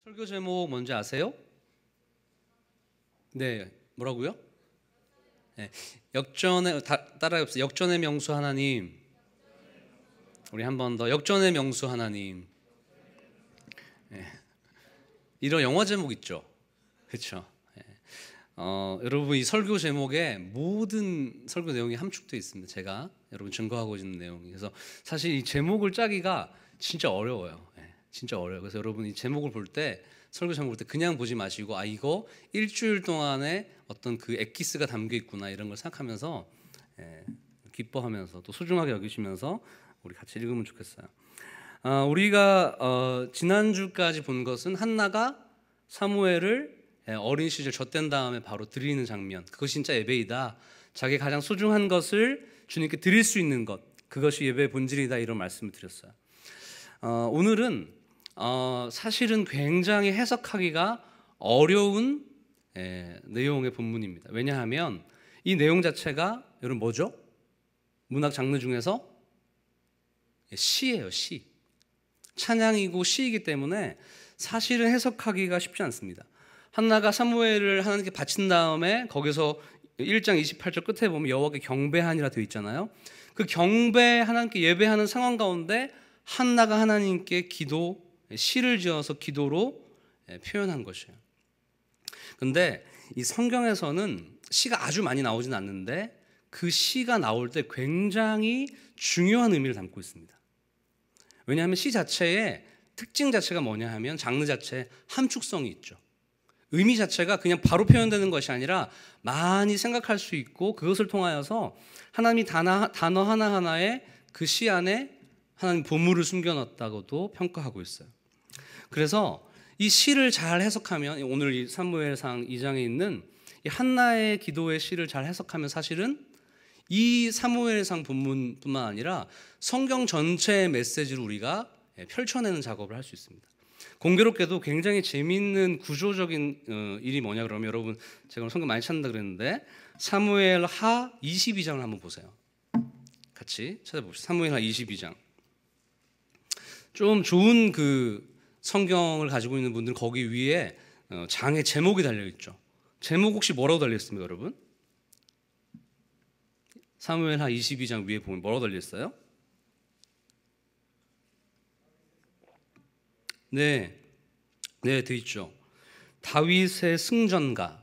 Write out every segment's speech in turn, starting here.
설교 제목 뭔지 아세요? 네, 뭐라고요? 네, 따라해봅시다. 역전의 명수 하나님. 우리 한 번 더. 역전의 명수 하나님. 네, 이런 영화 제목 있죠? 그렇죠? 네. 여러분 이 설교 제목에 모든 설교 내용이 함축되어 있습니다. 제가 여러분 증거하고 있는 내용이. 그래서 사실 이 제목을 짜기가 진짜 어려워요. 네, 진짜 어려워요. 그래서 여러분 이 제목을 볼 때, 설교 제목을 볼 때 그냥 보지 마시고 이거 일주일 동안에 어떤 그 엑기스가 담겨 있구나 이런 걸 생각하면서 기뻐하면서 또 소중하게 여기시면서 우리 같이 읽으면 좋겠어요. 우리가 지난주까지 본 것은 한나가 사무엘을 어린 시절 젖된 다음에 바로 드리는 장면, 그것이 진짜 예배이다. 자기 가장 소중한 것을 주님께 드릴 수 있는 것, 그것이 예배의 본질이다, 이런 말씀을 드렸어요. 오늘은 사실은 굉장히 해석하기가 어려운 내용의 본문입니다. 왜냐하면 이 내용 자체가 여러분 뭐죠? 문학 장르 중에서 시예요. 시. 찬양이고 시이기 때문에 사실은 해석하기가 쉽지 않습니다. 한나가 사무엘을 하나님께 바친 다음에 거기서 1장 28절 끝에 보면 여호와께 경배하니라 되어 있잖아요. 그 경배, 하나님께 예배하는 상황 가운데 한나가 하나님께 시를 지어서 기도로 표현한 것이에요. 근데 이 성경에서는 시가 아주 많이 나오진 않는데 그 시가 나올 때 굉장히 중요한 의미를 담고 있습니다. 왜냐하면 시 자체의 특징 자체가 뭐냐 하면 장르 자체에 함축성이 있죠. 의미 자체가 그냥 바로 표현되는 것이 아니라 많이 생각할 수 있고, 그것을 통하여서 하나님이 단어 하나하나에 그 시 안에 하나님 보물을 숨겨놨다고도 평가하고 있어요. 그래서 이 시를 잘 해석하면, 오늘 이 사무엘상 2장에 있는 이 한나의 기도의 시를 잘 해석하면 사실은 이 사무엘상 본문뿐만 아니라 성경 전체의 메시지를 우리가 펼쳐내는 작업을 할 수 있습니다. 공교롭게도 굉장히 재미있는 구조적인 일이 뭐냐 그러면, 여러분 제가 성경 많이 찾는다 그랬는데 사무엘 하 22장을 한번 보세요. 같이 찾아봅시다. 사무엘 하 22장. 좀 좋은 그 성경을 가지고 있는 분들은 거기 위에 장의 제목이 달려있죠. 제목 혹시 뭐라고 달려있습니까, 여러분? 사무엘 하 22장 위에 보면 뭐라고 달려있어요? 네, 되어 있죠. 다윗의 승전가,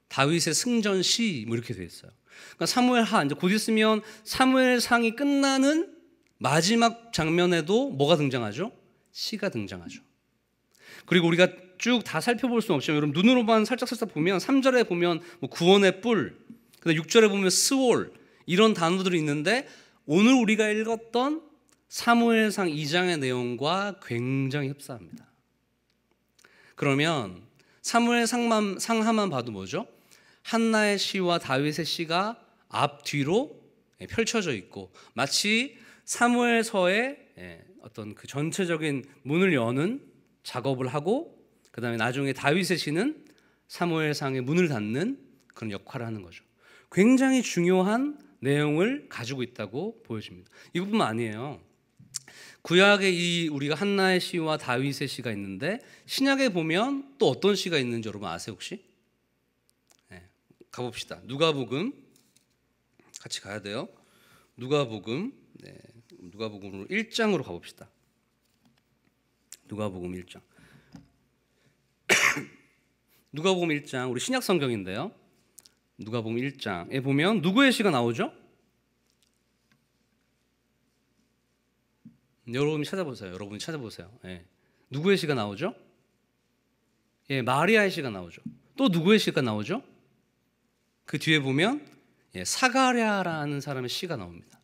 다윗의 승전시, 뭐 이렇게 되어 있어요. 그러니까 사무엘 하, 이제 곧 있으면 사무엘상이 끝나는 마지막 장면에도 뭐가 등장하죠? 시가 등장하죠. 그리고 우리가 쭉 다 살펴볼 수는 없지만 여러분 눈으로만 살짝 보면 3절에 보면 뭐 구원의 뿔, 그다음 6절에 보면 스월, 이런 단어들이 있는데 오늘 우리가 읽었던 사무엘상 2장의 내용과 굉장히 흡사합니다. 그러면 사무엘상하만 봐도 뭐죠? 한나의 시와 다윗의 시가 앞뒤로 펼쳐져 있고, 마치 사무엘서의 어떤 그 전체적인 문을 여는 작업을 하고, 그 다음에 나중에 다윗의 시는 사무엘상의 문을 닫는 그런 역할을 하는 거죠. 굉장히 중요한 내용을 가지고 있다고 보여집니다. 이것뿐만 아니에요. 구약에 우리가 한나의 시와 다윗의 시가 있는데 신약에 보면 또 어떤 시가 있는지 여러분 아세요 혹시? 가봅시다. 누가복음 같이 가야 돼요. 누가복음으로 1장으로 가봅시다. 누가복음 1장. 누가복음 1장, 우리 신약 성경인데요. 누가복음 1장에 보면 누구의 시가 나오죠? 여러분이 찾아보세요. 누구의 시가 나오죠? 마리아의 시가 나오죠. 또 누구의 시가 나오죠? 그 뒤에 보면 사가랴라는 사람의 시가 나옵니다.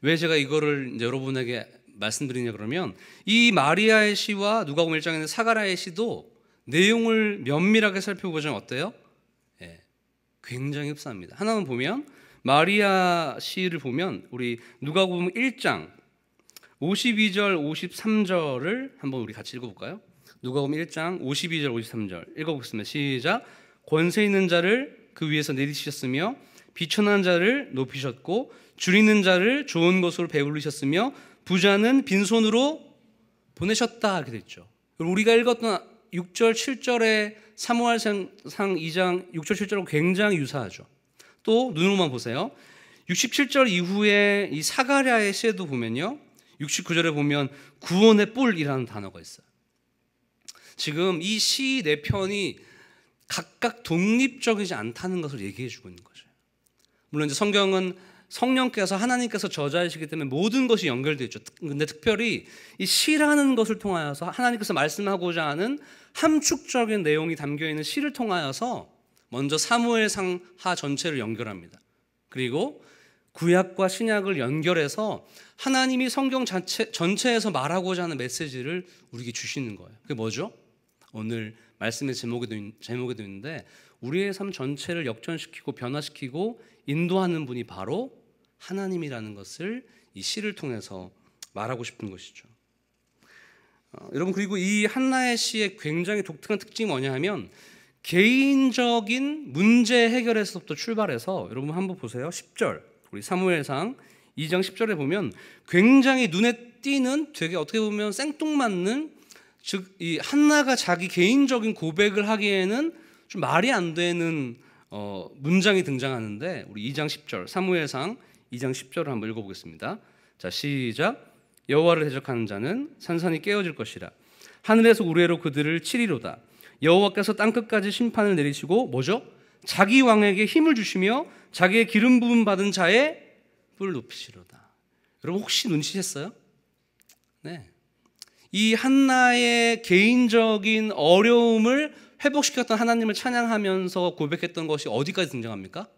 왜 제가 이거를 여러분에게 말씀드리냐 그러면, 이 마리아의 시와 누가복음 1장에 있는 사가랴의 시도 내용을 면밀하게 살펴보자면 어때요? 굉장히 흡사합니다. 하나만 보면, 마리아 시를 보면 우리 누가복음 1장 52절 53절을 한번 우리 같이 읽어볼까요? 누가복음 1장 52절 53절 읽어보겠습니다. 시작. 권세 있는 자를 그 위에서 내리시셨으며 비천한 자를 높이셨고 줄이는 자를 좋은 것으로 배불리셨으며 부자는 빈손으로 보내셨다, 이렇게 됐죠. 그리고 우리가 읽었던 6절 7절의 사무엘상 2장 6절 7절하고 굉장히 유사하죠. 또 눈으로만 보세요. 67절 이후에 이 사가랴의 시에도 보면요, 69절에 보면 구원의 뿔이라는 단어가 있어요. 지금 이 시 네 편이 각각 독립적이지 않다는 것을 얘기해 주고 있는 거죠. 물론 이제 성경은 성령께서 하나님께서 저자이시기 때문에 모든 것이 연결되어 있죠. 근데 특별히 이 시라는 것을 통하여서 하나님께서 말씀하고자 하는 함축적인 내용이 담겨 있는 시를 통하여서 먼저 사무엘상 하 전체를 연결합니다. 그리고 구약과 신약을 연결해서 하나님이 성경 전체에서 말하고자 하는 메시지를 우리에게 주시는 거예요. 그게 뭐죠? 오늘 말씀의 제목에도 있는데 우리의 삶 전체를 역전시키고 변화시키고 인도하는 분이 바로 하나님이라는 것을 이 시를 통해서 말하고 싶은 것이죠. 여러분, 그리고 이 한나의 시의 굉장히 독특한 특징이 뭐냐 하면 개인적인 문제 해결에서부터 출발해서, 여러분 한번 보세요. 10절 우리 사무엘상 2장 10절에 보면 굉장히 눈에 띄는, 되게 어떻게 보면 생뚱맞는, 즉 이 한나가 자기 개인적인 고백을 하기에는 좀 말이 안 되는 문장이 등장하는데, 우리 2장 10절 사무엘상 2장 10절을 한번 읽어보겠습니다. 자, 시작. 여호와를 대적하는 자는 산산이 깨어질 것이라. 하늘에서 우레로 그들을 치리로다. 여호와께서 땅끝까지 심판을 내리시고 뭐죠? 자기 왕에게 힘을 주시며 자기의 기름 부음 받은 자의 뿔을 높이시로다. 여러분 혹시 눈치챘어요? 네. 이 한나의 개인적인 어려움을 회복시켰던 하나님을 찬양하면서 고백했던 것이 어디까지 등장합니까?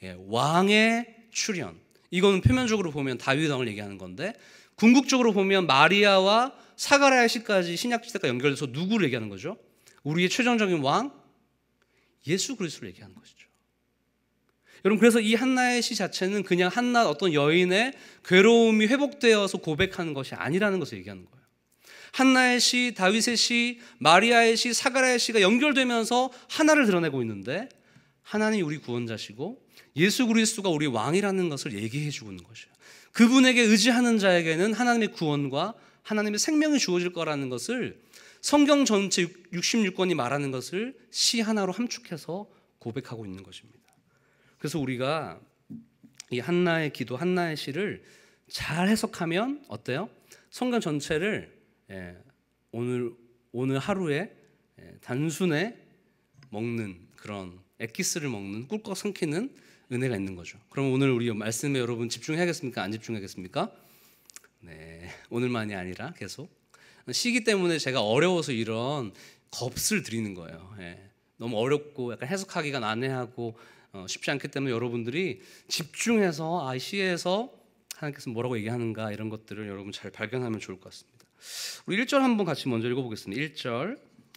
예, 왕의 출현. 이건 표면적으로 보면 다윗 왕을 얘기하는 건데, 궁극적으로 보면 마리아와 사가랴의 시까지 신약시대가 연결돼서 누구를 얘기하는 거죠? 우리의 최종적인 왕 예수 그리스도를 얘기하는 것이죠. 여러분, 그래서 이 한나의 시 자체는 그냥 한나 어떤 여인의 괴로움이 회복되어서 고백하는 것이 아니라는 것을 얘기하는 거예요. 한나의 시, 다윗의 시, 마리아의 시, 사가랴의 시가 연결되면서 하나를 드러내고 있는데, 하나님이 우리 구원자시고 예수 그리스도가 우리 왕이라는 것을 얘기해 주고 있는 것이에요. 그분에게 의지하는 자에게는 하나님의 구원과 하나님의 생명이 주어질 거라는 것을 성경 전체 66권이 말하는 것을 시 하나로 함축해서 고백하고 있는 것입니다. 그래서 우리가 이 한나의 기도, 한나의 시를 잘 해석하면 어때요? 성경 전체를 오늘 하루에 단순에 먹는, 그런 엑기스를 먹는, 꿀꺽 삼키는 은혜가 있는 거죠. 그럼 오늘 우리 말씀에 여러분 집중해야겠습니까? 안 집중하겠습니까? 네, 오늘만이 아니라 계속. 시기 때문에 제가 어려워서 이런 겁을 드리는 거예요. 너무 어렵고 약간 해석하기가 난해하고 쉽지 않기 때문에 여러분들이 집중해서 시에서 하나님께서 뭐라고 얘기하는가, 이런 것들을 여러분 잘 발견하면 좋을 것 같습니다. 우리 1절 한번 같이 먼저 읽어보겠습니다.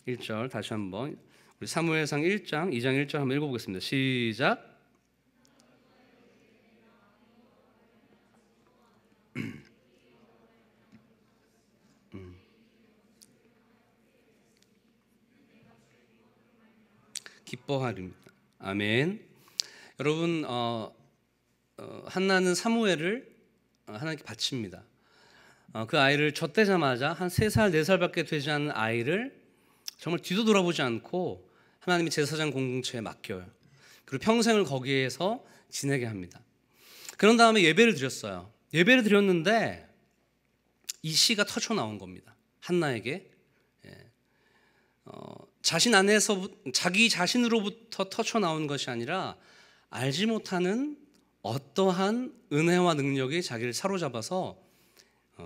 1절 다시 한번 우리 사무엘상 1장 2장 1절 한번 읽어보겠습니다. 시작. 기뻐하리입니다. 아멘. 여러분, 한나는 사무엘을 하나님께 바칩니다. 그 아이를 젖대자마자 한 3살, 4살밖에 되지 않은 아이를 정말 뒤도 돌아보지 않고 하나님이 제사장 공동체에 맡겨요. 그리고 평생을 거기에서 지내게 합니다. 그런 다음에 예배를 드렸어요. 예배를 드렸는데 이 시가 터져 나온 겁니다. 한나에게. 자신 안에서, 자기 자신으로부터 터져 나온 것이 아니라 알지 못하는 어떠한 은혜와 능력이 자기를 사로잡아서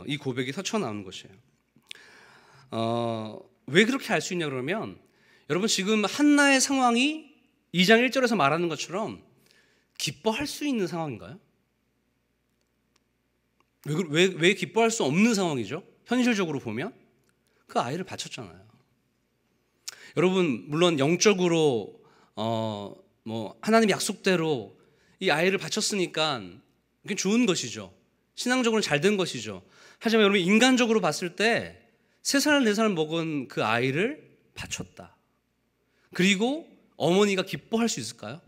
이 고백이 터져 나오는 것이에요. 왜 그렇게 알 수 있냐 그러면, 여러분 지금 한나의 상황이 2장 1절에서 말하는 것처럼 기뻐할 수 있는 상황인가요? 왜 기뻐할 수 없는 상황이죠? 현실적으로 보면 그 아이를 바쳤잖아요. 여러분 물론 영적으로 하나님 약속대로 이 아이를 바쳤으니까 그게 좋은 것이죠. 신앙적으로는 잘 된 것이죠. 하지만 여러분 인간적으로 봤을 때 3살 4살 먹은 그 아이를 바쳤다. 그리고 어머니가 기뻐할 수 있을까요?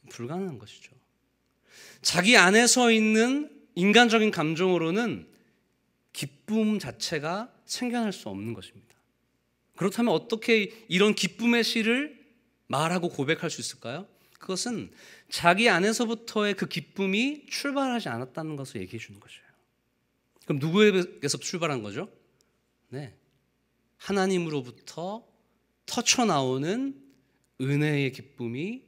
불가능한 것이죠. 자기 안에 서 있는 인간적인 감정으로는 기쁨 자체가 생겨날 수 없는 것입니다. 그렇다면 어떻게 이런 기쁨의 시를 말하고 고백할 수 있을까요? 그것은 자기 안에서부터의 그 기쁨이 출발하지 않았다는 것을 얘기해 주는 것이에요. 그럼 누구에게서 출발한 거죠? 네, 하나님으로부터 터쳐나오는 은혜의 기쁨이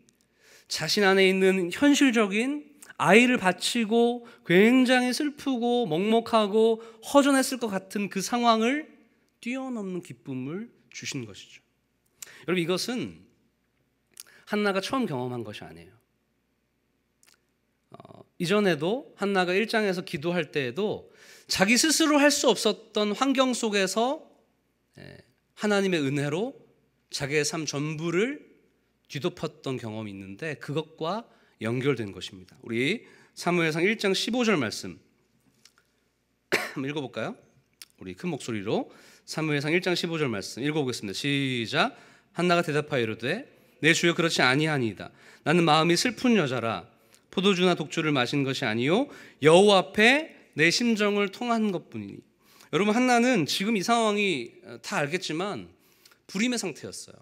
자신 안에 있는 현실적인 아이를 바치고 굉장히 슬프고 먹먹하고 허전했을 것 같은 그 상황을 뛰어넘는 기쁨을 주신 것이죠. 여러분, 이것은 한나가 처음 경험한 것이 아니에요. 이전에도 한나가 1장에서 기도할 때에도 자기 스스로 할 수 없었던 환경 속에서 하나님의 은혜로 자기의 삶 전부를 뒤덮었던 경험이 있는데 그것과 연결된 것입니다. 우리 사무엘상 1장 15절 말씀 한번 읽어볼까요? 우리 큰 목소리로 사무엘상 1장 15절 말씀 읽어보겠습니다. 시작. 한나가 대답하여 이르되 내 주여 그렇지 아니하니이다. 나는 마음이 슬픈 여자라. 포도주나 독주를 마신 것이 아니요 여호와 앞에 내 심정을 통한 것뿐이니. 여러분, 한나는 지금 이 상황이 다 알겠지만 불임의 상태였어요.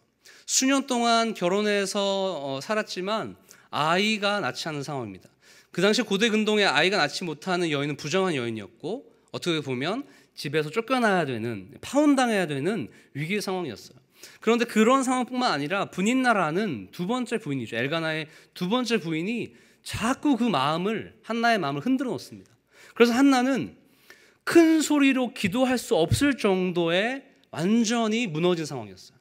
수년 동안 결혼해서 살았지만 아이가 낳지 않은 상황입니다. 그 당시 고대 근동에 아이가 낳지 못하는 여인은 부정한 여인이었고 어떻게 보면 집에서 쫓겨나야 되는, 파혼당해야 되는 위기의 상황이었어요. 그런데 그런 상황뿐만 아니라 분인나라는 두 번째 부인이죠. 엘가나의 두 번째 부인이 자꾸 그 마음을, 한나의 마음을 흔들어 놓습니다. 그래서 한나는 큰 소리로 기도할 수 없을 정도의 완전히 무너진 상황이었어요.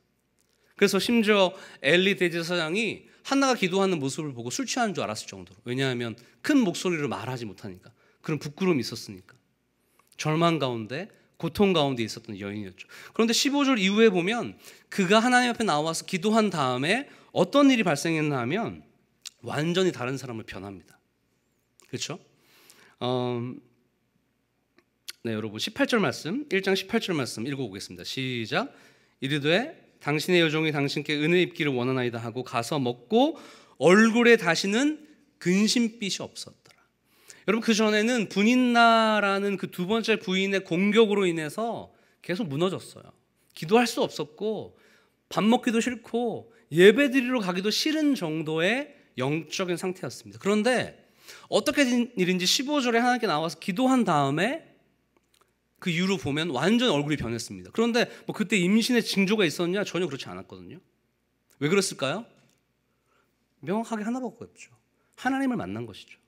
그래서 심지어 엘리 대제사장이 한나가 기도하는 모습을 보고 술 취하는 줄 알았을 정도로. 왜냐하면 큰 목소리로 말하지 못하니까. 그런 부끄러움이 있었으니까. 절망 가운데, 고통 가운데 있었던 여인이었죠. 그런데 15절 이후에 보면 그가 하나님 앞에 나와서 기도한 다음에 어떤 일이 발생했나 하면 완전히 다른 사람을 변합니다. 그렇죠? 네, 여러분 18절 말씀, 1장 18절 말씀 읽어보겠습니다. 시작. 이르되 당신의 여종이 당신께 은혜 입기를 원하나이다 하고 가서 먹고 얼굴에 다시는 근심빛이 없었더라. 여러분, 그 전에는 분인나라는 그 두 번째 부인의 공격으로 인해서 계속 무너졌어요. 기도할 수 없었고 밥 먹기도 싫고 예배드리러 가기도 싫은 정도의 영적인 상태였습니다. 그런데 어떻게 된 일인지 15절에 하나님께 나와서 기도한 다음에 그 이후로 보면 완전 얼굴이 변했습니다. 그런데 뭐 그때 임신의 징조가 있었냐? 전혀 그렇지 않았거든요. 왜 그랬을까요? 명확하게 하나밖에 없죠. 하나님을 만난 것이죠.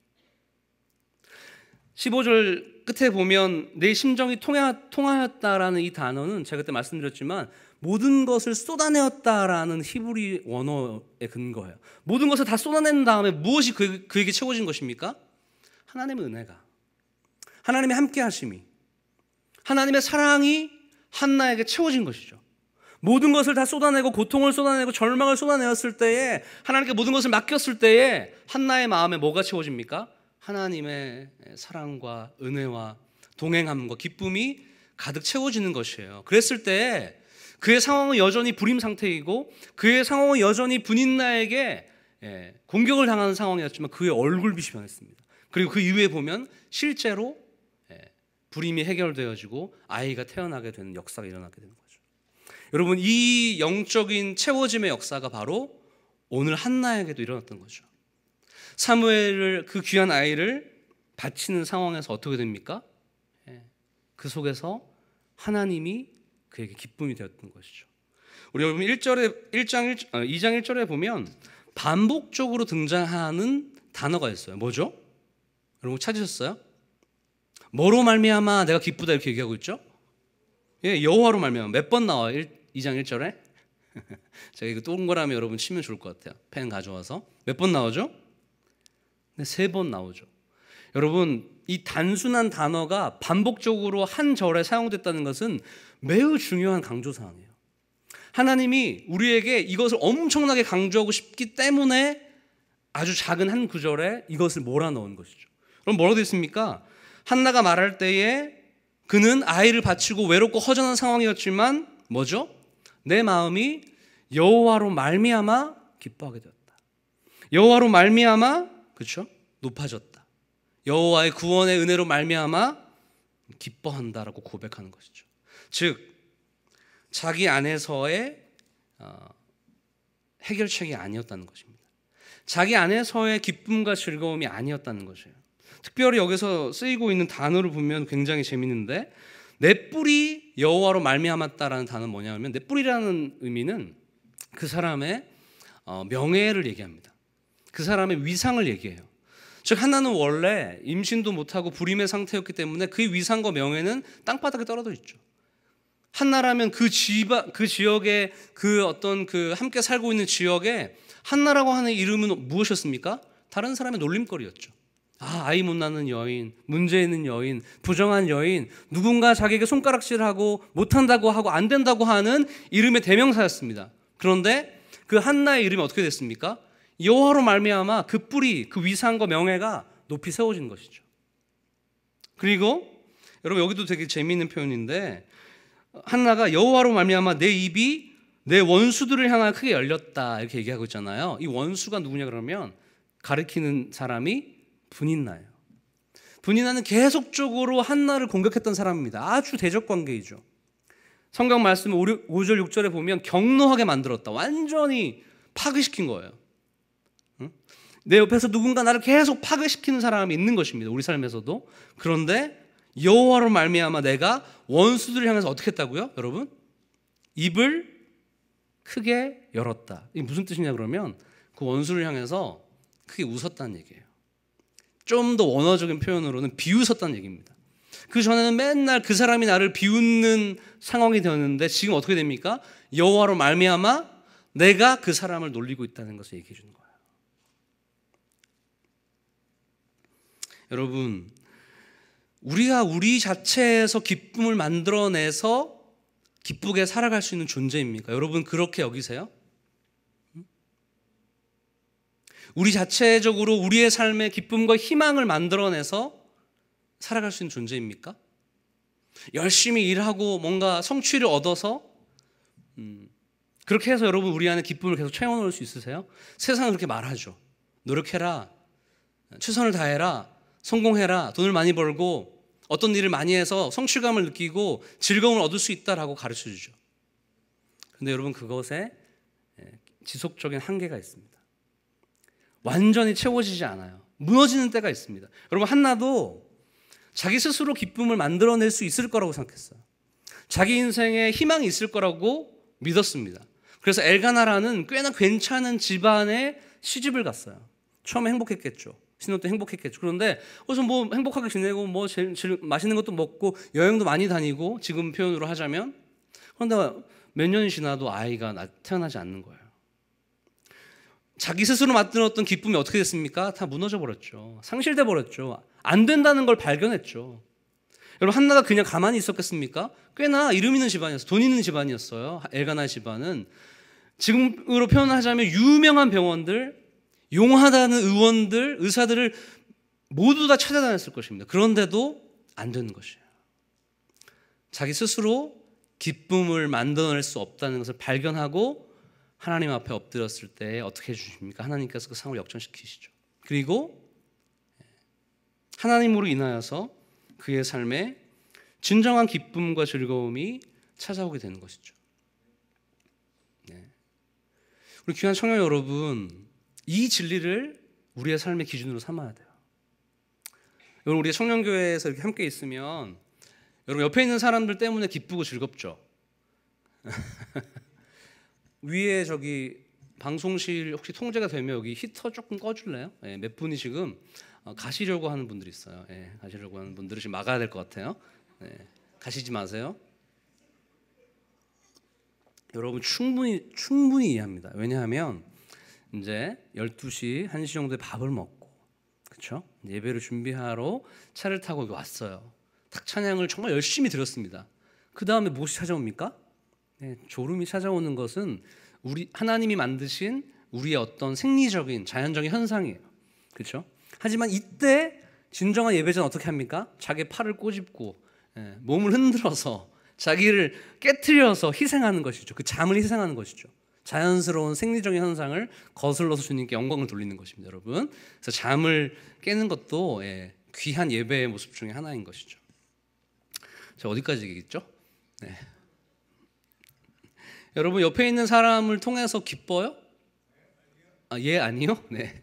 15절 끝에 보면 내 심정이 통하였다라는 이 단어는 제가 그때 말씀드렸지만 모든 것을 쏟아내었다라는 히브리 원어의 근거예요. 모든 것을 다 쏟아낸 다음에 무엇이 그에게 채워진 것입니까? 하나님의 은혜가, 하나님의 함께 하심이, 하나님의 사랑이 한나에게 채워진 것이죠. 모든 것을 다 쏟아내고 고통을 쏟아내고 절망을 쏟아내었을 때에, 하나님께 모든 것을 맡겼을 때에 한나의 마음에 뭐가 채워집니까? 하나님의 사랑과 은혜와 동행함과 기쁨이 가득 채워지는 것이에요. 그랬을 때 그의 상황은 여전히 불임 상태이고 그의 상황은 여전히 분인나에게 공격을 당하는 상황이었지만 그의 얼굴빛이 변했습니다. 그리고 그 이후에 보면 실제로 불임이 해결되어지고 아이가 태어나게 되는 역사가 일어나게 되는 거죠. 여러분, 이 영적인 채워짐의 역사가 바로 오늘 한나에게도 일어났던 거죠. 사무엘을, 그 귀한 아이를 바치는 상황에서 어떻게 됩니까? 그 속에서 하나님이 그에게 기쁨이 되었던 것이죠. 우리 여러분 2장 1절에 보면 반복적으로 등장하는 단어가 있어요. 뭐죠? 여러분 찾으셨어요? 뭐로 말미암아 내가 기쁘다 이렇게 얘기하고 있죠? 여호와로 말미암아. 몇 번 나와요? 2장 1절에? 제가 이거 동그라미 여러분 치면 좋을 것 같아요. 펜 가져와서. 몇 번 나오죠? 네, 3번 나오죠. 여러분, 이 단순한 단어가 반복적으로 한 절에 사용됐다는 것은 매우 중요한 강조사항이에요. 하나님이 우리에게 이것을 엄청나게 강조하고 싶기 때문에 아주 작은 한 구절에 이것을 몰아넣은 것이죠. 그럼 뭐라고 되어 있습니까? 한나가 말할 때에 그는 아이를 바치고 외롭고 허전한 상황이었지만 뭐죠? 내 마음이 여호와로 말미암아 기뻐하게 되었다. 여호와로 말미암아, 그렇죠? 높아졌다. 여호와의 구원의 은혜로 말미암아 기뻐한다라고 고백하는 것이죠. 즉 자기 안에서의 해결책이 아니었다는 것입니다. 자기 안에서의 기쁨과 즐거움이 아니었다는 것이에요. 특별히 여기서 쓰이고 있는 단어를 보면 굉장히 재밌는데, 내 뿔이 여호와로 말미암았다라는 단어는 뭐냐면, 내 뿔이라는 의미는 그 사람의 명예를 얘기합니다. 그 사람의 위상을 얘기해요. 즉 한나는 원래 임신도 못하고 불임의 상태였기 때문에 그 위상과 명예는 땅바닥에 떨어져 있죠. 한나라면 그 지역에 그 함께 살고 있는 지역에 한나라고 하는 이름은 무엇이었습니까? 다른 사람의 놀림거리였죠. 아이 못 낳는 여인, 문제 있는 여인, 부정한 여인, 누군가 자기에게 손가락질하고 못한다고 하고 안 된다고 하는 이름의 대명사였습니다. 그런데 그 한나의 이름이 어떻게 됐습니까? 여호와로 말미암아 그 뿔이, 그 위상과 명예가 높이 세워진 것이죠. 그리고 여러분 여기도 되게 재미있는 표현인데, 한나가 여호와로 말미암아 내 입이 내 원수들을 향하여 크게 열렸다 이렇게 얘기하고 있잖아요. 이 원수가 누구냐 그러면 가리키는 사람이 분인나예요. 분인나는 계속적으로 한나를 공격했던 사람입니다. 아주 대적 관계이죠. 성경 말씀 5절 6절에 보면 경노하게 만들었다. 완전히 파괴시킨 거예요. 내 옆에서 누군가 나를 계속 파괴시키는 사람이 있는 것입니다. 우리 삶에서도. 그런데 여호와로 말미암아 내가 원수들을 향해서 어떻게 했다고요? 여러분, 입을 크게 열었다. 이게 무슨 뜻이냐 그러면 그 원수를 향해서 크게 웃었다는 얘기예요. 좀 더 원어적인 표현으로는 비웃었다는 얘기입니다. 그 전에는 맨날 그 사람이 나를 비웃는 상황이 되었는데 지금 어떻게 됩니까? 여호와로 말미암아 내가 그 사람을 놀리고 있다는 것을 얘기해 주는 거예요. 여러분, 우리가 우리 자체에서 기쁨을 만들어내서 기쁘게 살아갈 수 있는 존재입니까? 여러분 그렇게 여기세요? 우리 자체적으로 우리의 삶에 기쁨과 희망을 만들어내서 살아갈 수 있는 존재입니까? 열심히 일하고 뭔가 성취를 얻어서 그렇게 해서 여러분 우리 안에 기쁨을 계속 채워넣을 수 있으세요? 세상은 그렇게 말하죠. 노력해라, 최선을 다해라, 성공해라, 돈을 많이 벌고 어떤 일을 많이 해서 성취감을 느끼고 즐거움을 얻을 수 있다라고 가르쳐주죠. 그런데 여러분 그것에 지속적인 한계가 있습니다. 완전히 채워지지 않아요. 무너지는 때가 있습니다. 여러분 한나도 자기 스스로 기쁨을 만들어낼 수 있을 거라고 생각했어요. 자기 인생에 희망이 있을 거라고 믿었습니다. 그래서 엘가나라는 꽤나 괜찮은 집안에 시집을 갔어요. 처음에 행복했겠죠. 신혼 때 행복했겠죠. 그런데 거기서 뭐 행복하게 지내고 뭐 제일 맛있는 것도 먹고 여행도 많이 다니고 지금 표현으로 하자면, 그런데 몇 년이 지나도 아이가 태어나지 않는 거예요. 자기 스스로 만들었던 기쁨이 어떻게 됐습니까? 다 무너져 버렸죠. 상실돼 버렸죠. 안 된다는 걸 발견했죠. 여러분 한나가 그냥 가만히 있었겠습니까? 꽤나 이름 있는 집안이었어요. 돈 있는 집안이었어요. 엘가나 집안은. 지금으로 표현하자면 유명한 병원들, 용하다는 의원들, 의사들을 모두 다 찾아다녔을 것입니다. 그런데도 안 되는 것이에요. 자기 스스로 기쁨을 만들어낼 수 없다는 것을 발견하고 하나님 앞에 엎드렸을 때 어떻게 해주십니까? 하나님께서 그 상황을 역전시키시죠. 그리고 하나님으로 인하여서 그의 삶에 진정한 기쁨과 즐거움이 찾아오게 되는 것이죠. 우리 귀한 청년 여러분, 이 진리를 우리의 삶의 기준으로 삼아야 돼요. 여러분 우리 청년교회에서 이렇게 함께 있으면 여러분 옆에 있는 사람들 때문에 기쁘고 즐겁죠. 위에 저기 방송실 혹시 통제가 되면 여기 히터 조금 꺼줄래요? 몇 분이 지금 가시려고 하는 분들이 있어요. 가시려고 하는 분들을 지금 막아야 될 것 같아요. 가시지 마세요. 여러분 충분히 이해합니다. 왜냐하면 이제 12시, 1시 정도에 밥을 먹고, 그렇죠? 예배를 준비하러 차를 타고 여기 왔어요. 탁 찬양을 정말 열심히 드렸습니다. 그 다음에 무엇이 찾아옵니까? 졸음이 찾아오는 것은 우리 하나님이 만드신 우리의 어떤 생리적인 자연적인 현상이에요. 그렇죠? 하지만 이때 진정한 예배자는 어떻게 합니까? 자기 팔을 꼬집고 몸을 흔들어서 자기를 깨트려서 희생하는 것이죠. 그 잠을 희생하는 것이죠. 자연스러운 생리적인 현상을 거슬러서 주님께 영광을 돌리는 것입니다, 여러분. 그래서 잠을 깨는 것도 귀한 예배의 모습 중에 하나인 것이죠. 제가 어디까지 얘기했죠? 네. 여러분 옆에 있는 사람을 통해서 기뻐요? 예, 아니요? 네.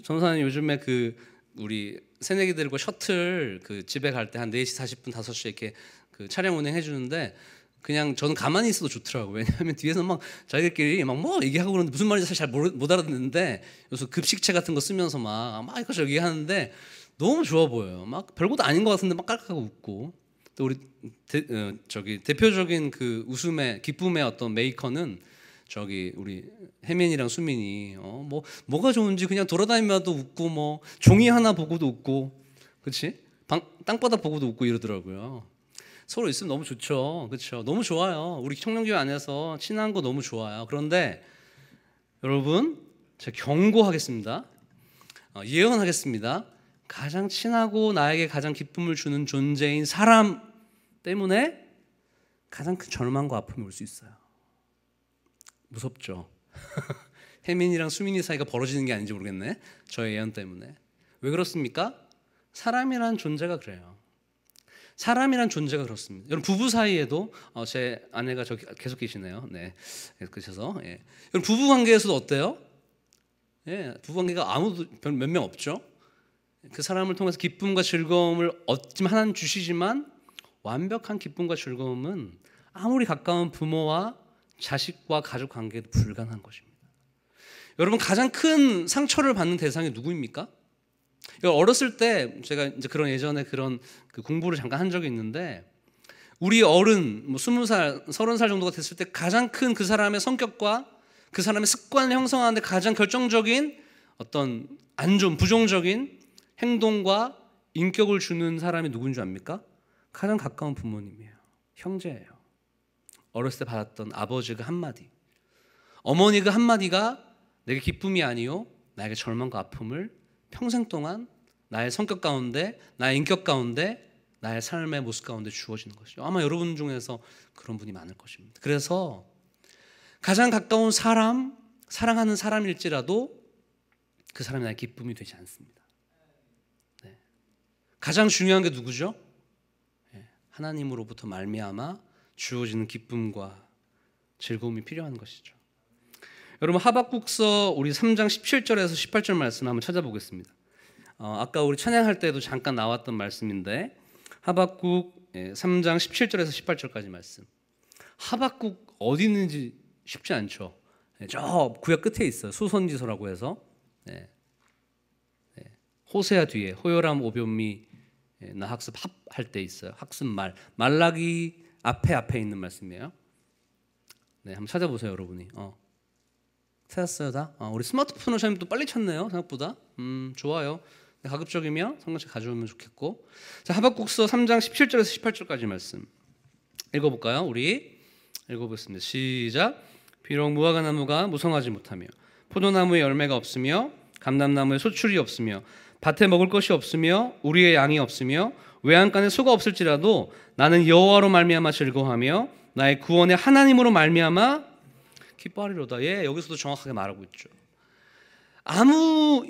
전사는 요즘에 그 우리 새내기들과 셔틀 그 집에 갈 때 한 4시 40분 5시에 이렇게 그 차량 운행해 주는데 그냥 저는 가만히 있어도 좋더라고요. 왜냐하면 뒤에서 막 자기들끼리 막 뭐 얘기하고 그러는데 무슨 말인지 사실 잘 못 알아듣는데 그래서 급식체 같은 거 쓰면서 막 이거 저기 하는데 너무 좋아 보여요. 막 별것도 아닌 것 같은데 막 깔깔하고 웃고. 또 우리 대표적인 그 웃음의 기쁨의 어떤 메이커는 저기 우리 혜민이랑 수민이 뭐가 좋은지 그냥 돌아다니면서 웃고 뭐 종이 하나 보고도 웃고, 그렇지? 땅바닥 보고도 웃고 이러더라고요. 서로 있으면 너무 좋죠, 그렇죠? 너무 좋아요. 우리 청년교회 안에서 친한 거 너무 좋아요. 그런데 여러분, 제가 경고하겠습니다. 예언하겠습니다. 가장 친하고 나에게 가장 기쁨을 주는 존재인 사람 때문에 가장 큰 절망과 아픔이 올 수 있어요. 무섭죠? 혜민이랑 수민이 사이가 벌어지는 게 아닌지 모르겠네. 저의 예언 때문에. 왜 그렇습니까? 사람이란 존재가 그래요. 사람이란 존재가 그렇습니다. 여러분 부부 사이에도 제 아내가 저기 계속 계시네요. 네, 그래서 여러분 부부 관계에서도 어때요? 예, 부부 관계가 아무도 몇 명 없죠. 그 사람을 통해서 기쁨과 즐거움을 얻지만 하나님 주시지만 완벽한 기쁨과 즐거움은 아무리 가까운 부모와 자식과 가족 관계도 불가능한 것입니다. 여러분 가장 큰 상처를 받는 대상이 누구입니까? 어렸을 때 제가 이제 그런 예전에 그런 그 공부를 잠깐 한 적이 있는데 우리 어른 20살, 30살 정도가 됐을 때 가장 큰 그 사람의 성격과 그 사람의 습관을 형성하는데 가장 결정적인 어떤 안 좋은 부정적인 행동과 인격을 주는 사람이 누구인 줄 압니까? 가장 가까운 부모님이에요. 형제예요. 어렸을 때 받았던 아버지 그 한마디, 어머니 그 한마디가 내게 기쁨이 아니요 나에게 절망과 아픔을 평생 동안 나의 성격 가운데, 나의 인격 가운데, 나의 삶의 모습 가운데 주어지는 것이죠. 아마 여러분 중에서 그런 분이 많을 것입니다. 그래서 가장 가까운 사람, 사랑하는 사람일지라도 그 사람이 나의 기쁨이 되지 않습니다. 네. 가장 중요한 게 누구죠? 하나님으로부터 말미암아 주어지는 기쁨과 즐거움이 필요한 것이죠. 여러분 하박국서 우리 3장 17절에서 18절 말씀 한번 찾아보겠습니다. 아까 우리 찬양할 때도 잠깐 나왔던 말씀인데 하박국 3장 17절에서 18절까지 말씀. 하박국 어디 있는지 쉽지 않죠. 저 구약 끝에 있어요. 수선지서라고 해서 호세아 뒤에 호요람 오병미 나 학습 합할 때 있어요. 학습 말라기 앞에 있는 말씀이에요. 네, 한번 찾아보세요, 여러분이. 찾았어요, 다? 우리 스마트폰을 참 또 빨리 찾네요, 생각보다. 좋아요. 가급적이면 성경책 가져오면 좋겠고. 자, 하박국서 3장 17절에서 18절까지 말씀 읽어볼까요? 우리 읽어보겠습니다. 시작. 비록 무화과 나무가 무성하지 못하며 포도나무에 열매가 없으며 감람나무에 소출이 없으며 밭에 먹을 것이 없으며 우리의 양이 없으며 외양간에 소가 없을지라도 나는 여호와로 말미암아 즐거워하며 나의 구원의 하나님으로 말미암아 기뻐하리로다. 여기서도 정확하게 말하고 있죠.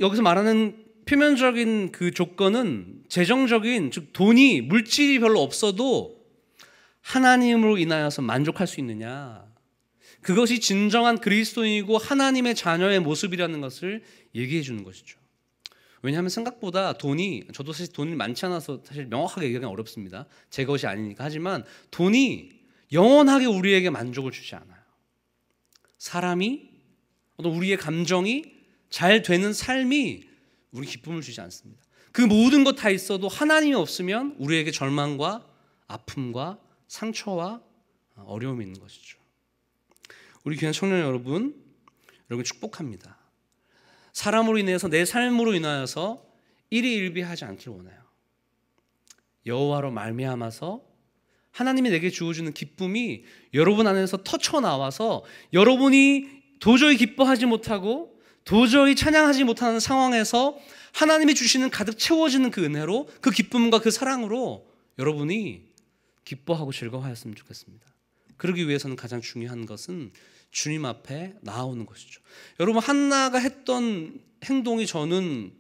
여기서 말하는 표면적인 그 조건은 재정적인, 즉 돈이 물질이 별로 없어도 하나님으로 인하여서 만족할 수 있느냐, 그것이 진정한 그리스도인이고 하나님의 자녀의 모습이라는 것을 얘기해 주는 것이죠. 왜냐하면 생각보다 돈이, 저도 사실 돈이 많지 않아서 사실 명확하게 얘기하기는 어렵습니다. 제 것이 아니니까. 하지만 돈이 영원하게 우리에게 만족을 주지 않아요. 사람이, 어떤 우리의 감정이 잘 되는 삶이 우리 기쁨을 주지 않습니다. 그 모든 것 다 있어도 하나님이 없으면 우리에게 절망과 아픔과 상처와 어려움이 있는 것이죠. 우리 귀한 청년 여러분 축복합니다. 사람으로 인해서, 내 삶으로 인하여서 일희일비하지 않길 원해요. 여호와로 말미암아서 하나님이 내게 주어주는 기쁨이 여러분 안에서 터쳐나와서 여러분이 도저히 기뻐하지 못하고 도저히 찬양하지 못하는 상황에서 하나님이 주시는 가득 채워지는 그 은혜로, 그 기쁨과 그 사랑으로 여러분이 기뻐하고 즐거워하였으면 좋겠습니다. 그러기 위해서는 가장 중요한 것은 주님 앞에 나아오는 것이죠. 여러분 한나가 했던 행동이 저는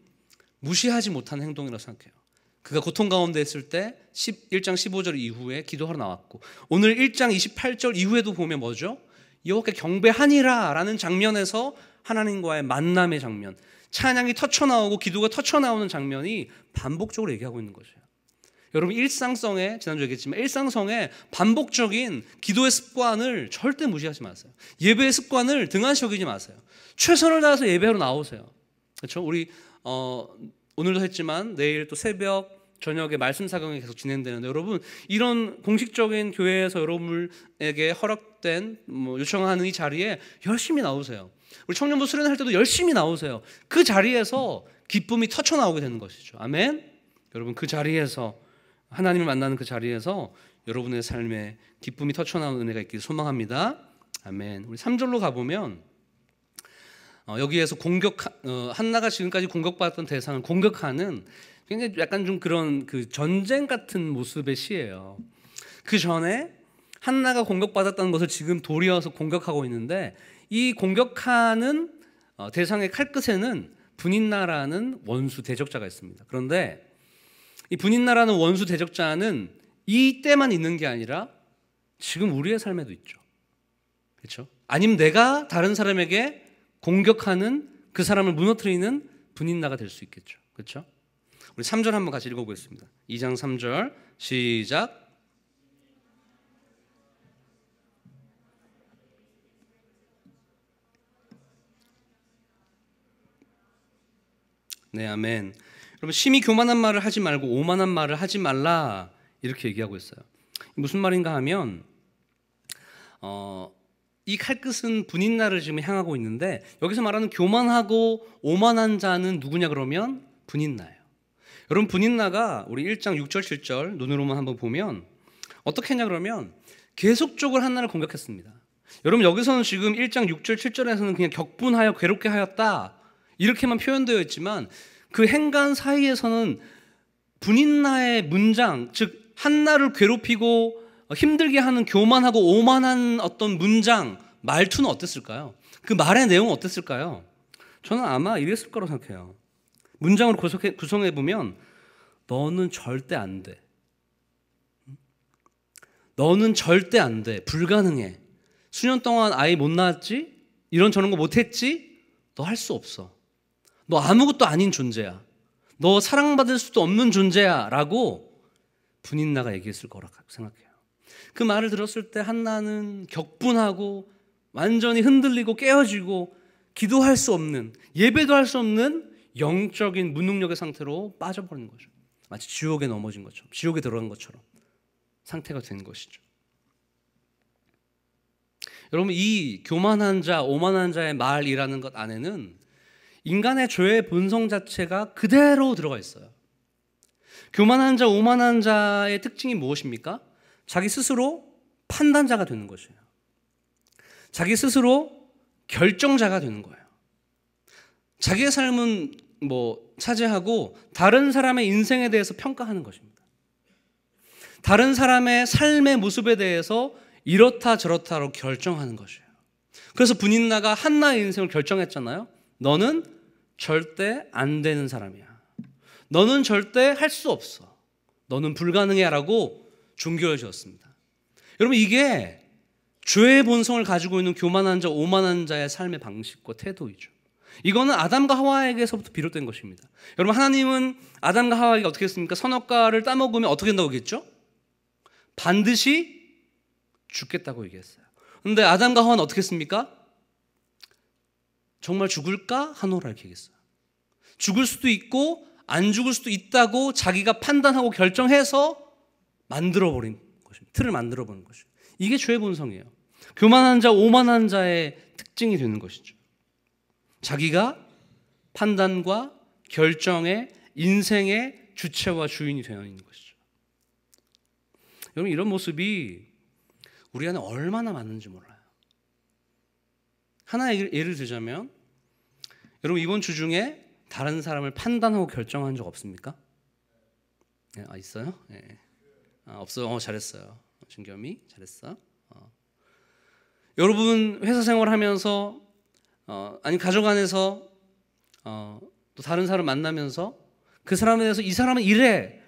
무시하지 못하는 행동이라고 생각해요. 그가 고통 가운데 있을 때 1장 15절 이후에 기도하러 나왔고, 오늘 1장 28절 이후에도 보면 뭐죠? 여호와께 경배하니라 라는 장면에서 하나님과의 만남의 장면, 찬양이 터쳐나오고 기도가 터쳐나오는 장면이 반복적으로 얘기하고 있는 것이에요. 여러분, 일상성에, 지난주에 얘기했지만 일상성에 반복적인 기도의 습관을 절대 무시하지 마세요. 예배의 습관을 등한시 여기지 마세요. 최선을 다해서 예배하러 나오세요. 그렇죠? 우리 오늘도 했지만 내일 또 새벽 저녁에 말씀 사경이 계속 진행되는데, 여러분, 이런 공식적인 교회에서 여러분에게 허락된 요청하는 이 자리에 열심히 나오세요. 우리 청년부 수련할 때도 열심히 나오세요. 그 자리에서 기쁨이 터쳐나오게 되는 것이죠. 아멘. 여러분, 그 자리에서 하나님을 만나는 그 자리에서 여러분의 삶에 기쁨이 터쳐나오는 은혜가 있기를 소망합니다. 아멘. 우리 3절로 가보면 여기에서 한나가 지금까지 공격받았던 대상을 공격하는 굉장히 약간 좀 그런 그 전쟁 같은 모습의 시예요. 그 전에 한나가 공격받았다는 것을 지금 도리어서 공격하고 있는데, 이 공격하는 대상의 칼끝에는 분인나라는 원수 대적자가 있습니다. 그런데 이 분인나라는 원수 대적자는 이때만 있는 게 아니라 지금 우리의 삶에도 있죠. 그렇죠? 아니면 내가 다른 사람에게 공격하는, 그 사람을 무너뜨리는 분인나가 될 수 있겠죠. 그렇죠? 우리 3절 한번 같이 읽어보겠습니다. 2장 3절 시작. 네, 아멘. 여러분, 심히 교만한 말을 하지 말고 오만한 말을 하지 말라, 이렇게 얘기하고 있어요. 무슨 말인가 하면 이 칼끝은 분인나를 지금 향하고 있는데, 여기서 말하는 교만하고 오만한 자는 누구냐 그러면 분인나예요. 여러분, 분인나가 우리 1장 6절 7절 눈으로만 한번 보면 어떻게 했냐 그러면 계속적으로 한나를 공격했습니다. 여러분, 여기서는 지금 1장 6절 7절에서는 그냥 격분하여 괴롭게 하였다 이렇게만 표현되어 있지만, 그 행간 사이에서는 분인나의 문장, 즉 한나를 괴롭히고 힘들게 하는 교만하고 오만한 어떤 문장, 말투는 어땠을까요? 그 말의 내용은 어땠을까요? 저는 아마 이랬을 거라고 생각해요. 문장으로 구성해 보면, 너는 절대 안 돼, 너는 절대 안 돼, 불가능해, 수년 동안 아이 못 낳았지, 이런 저런 거 못했지, 너 할 수 없어, 너 아무것도 아닌 존재야, 너 사랑받을 수도 없는 존재야 라고 분인나가 얘기했을 거라고 생각해요. 그 말을 들었을 때 한나는 격분하고 완전히 흔들리고 깨어지고 기도할 수 없는, 예배도 할 수 없는 영적인 무능력의 상태로 빠져버리는 거죠. 마치 지옥에 넘어진 것처럼, 지옥에 들어간 것처럼 상태가 된 것이죠. 여러분, 이 교만한 자, 오만한 자의 말이라는 것 안에는 인간의 죄의 본성 자체가 그대로 들어가 있어요. 교만한 자, 오만한 자의 특징이 무엇입니까? 자기 스스로 판단자가 되는 것이에요. 자기 스스로 결정자가 되는 거예요. 자기의 삶은 차지하고 다른 사람의 인생에 대해서 평가하는 것입니다. 다른 사람의 삶의 모습에 대해서 이렇다 저렇다로 결정하는 것이에요. 그래서 분인나가 한나의 인생을 결정했잖아요. 너는 절대 안 되는 사람이야, 너는 절대 할 수 없어, 너는 불가능해 라고 종교를 지었습니다. 여러분, 이게 죄의 본성을 가지고 있는 교만한 자, 오만한 자의 삶의 방식과 태도이죠. 이거는 아담과 하와에게서부터 비롯된 것입니다. 여러분, 하나님은 아담과 하와에게 어떻게 했습니까? 선악과를 따먹으면 어떻게 된다고 얘기했죠? 반드시 죽겠다고 얘기했어요. 그런데 아담과 하와는 어떻게 했습니까? 정말 죽을까 하노라 이렇게 얘기했어요. 죽을 수도 있고 안 죽을 수도 있다고 자기가 판단하고 결정해서 만들어버린 것입니다. 틀을 만들어버린 것이죠. 이게 죄의 본성이에요. 교만한 자, 오만한 자의 특징이 되는 것이죠. 자기가 판단과 결정의 인생의 주체와 주인이 되어 있는 것이죠. 여러분, 이런 모습이 우리 안에 얼마나 많은지 몰라요. 하나의 예를 들자면, 여러분, 이번 주 중에 다른 사람을 판단하고 결정한 적 없습니까? 네, 있어요? 네. 없어요. 잘했어요. 준겸이 잘했어. 여러분, 회사 생활하면서 아니 가족 안에서 또 다른 사람 만나면서 그 사람에 대해서 이 사람은 이래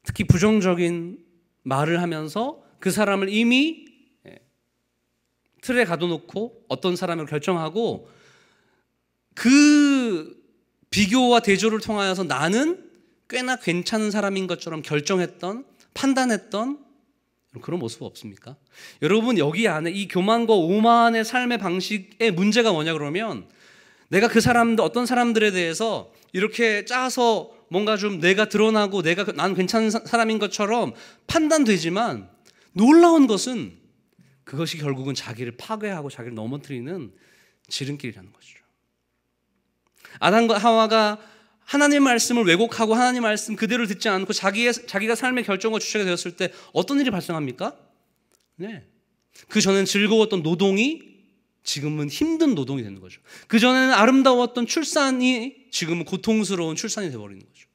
특히 부정적인 말을 하면서 그 사람을 이미 틀에 가둬놓고 어떤 사람을 결정하고 그 비교와 대조를 통하여서 나는 꽤나 괜찮은 사람인 것처럼 결정했던, 판단했던 그런 모습 없습니까? 여러분, 여기 안에 이 교만과 오만의 삶의 방식의 문제가 뭐냐 그러면, 내가 그 사람들, 어떤 사람들에 대해서 이렇게 짜서 뭔가 좀 내가 드러나고 난 괜찮은 사람인 것처럼 판단되지만, 놀라운 것은 그것이 결국은 자기를 파괴하고 자기를 넘어뜨리는 지름길이라는 것이죠. 아담과 하와가 하나님의 말씀을 왜곡하고 하나님의 말씀 그대로 듣지 않고 자기가 삶의 결정과 주체가 되었을 때 어떤 일이 발생합니까? 네. 그 전엔 즐거웠던 노동이 지금은 힘든 노동이 되는 거죠. 그 전에는 아름다웠던 출산이 지금은 고통스러운 출산이 되어버리는 거죠.